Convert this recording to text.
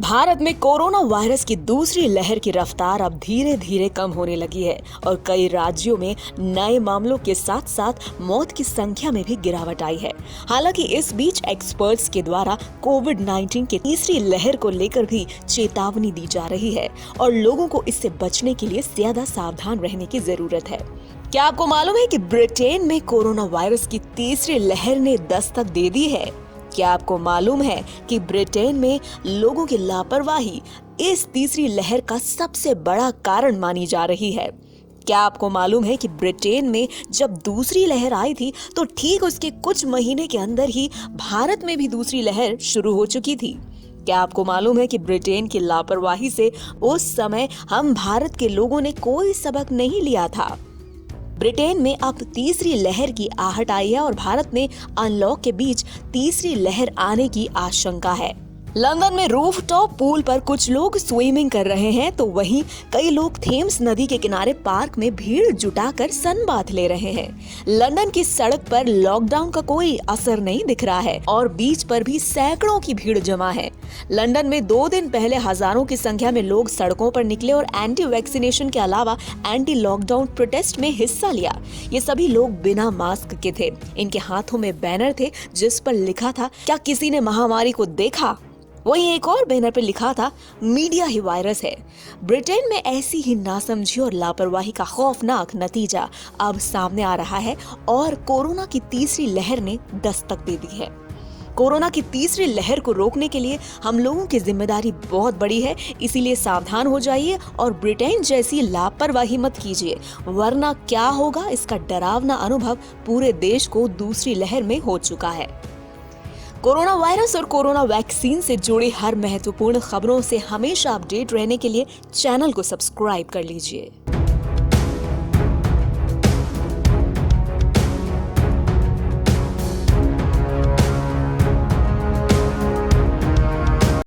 भारत में corona virus की दूसरी लहर की रफ्तार अब धीरे धीरे कम होने लगी है और कई राज्यों में नए मामलों के साथ साथ मौत की संख्या में भी गिरावट आई है। हालांकि इस बीच एक्सपर्ट्स के द्वारा कोविड-19 की तीसरी लहर को लेकर भी चेतावनी दी जा रही है और लोगों को इससे बचने के लिए ज्यादा सावधान रहने की जरूरत है। क्या आपको मालूम है कि ब्रिटेन में कोरोना वायरस की तीसरी लहर ने दस्तक दे दी है? क्या आपको मालूम है कि ब्रिटेन में लोगों की लापरवाही इस तीसरी लहर का सबसे बड़ा कारण मानी जा रही है? क्या आपको मालूम है कि ब्रिटेन में जब दूसरी लहर आई थी तो ठीक उसके कुछ महीने के अंदर ही भारत में भी दूसरी लहर शुरू हो चुकी थी? क्या आपको मालूम है कि ब्रिटेन की लापरवाही से उस समय हम भारत के लोगों ने कोई सबक नहीं लिया था? ब्रिटेन में अब तीसरी लहर की आहट आई है और भारत में अनलॉक के बीच तीसरी लहर आने की आशंका है। लंदन में रूफटॉप पूल पर कुछ लोग स्विमिंग कर रहे हैं तो वहीं कई लोग थेम्स नदी के किनारे पार्क में भीड़ जुटाकर सनबाथ ले रहे हैं। लंदन की सड़क पर लॉकडाउन का कोई असर नहीं दिख रहा है और बीच पर भी सैकड़ों की भीड़ जमा है। लंदन में 2 दिन पहले हजारों की संख्या में लोग सड़कों पर निकले और एंटी वैक्सीनेशन के अलावा एंटी लॉकडाउन प्रोटेस्ट में हिस्सा लिया। ये सभी लोग बिना मास्क के थे। इनके हाथों में बैनर थे जिस पर लिखा था, क्या किसी ने महामारी को देखा? वहीं एक और बैनर पर लिखा था, मीडिया ही वायरस है। ब्रिटेन में ऐसी ही नासमझी और लापरवाही का खौफनाक नतीजा अब सामने आ रहा है और कोरोना की तीसरी लहर ने दस्तक दे दी है। कोरोना की तीसरी लहर को रोकने के लिए हम लोगों की जिम्मेदारी बहुत बड़ी है, इसीलिए सावधान हो जाइए और ब्रिटेन जैसी लापरवाही मत कीजिए, वरना क्या होगा इसका डरावना अनुभव पूरे देश को दूसरी लहर में हो चुका है। कोरोना वायरस और कोरोना वैक्सीन से जुड़ी हर महत्वपूर्ण खबरों से हमेशा अपडेट रहने के लिए चैनल को सब्सक्राइब कर लीजिए।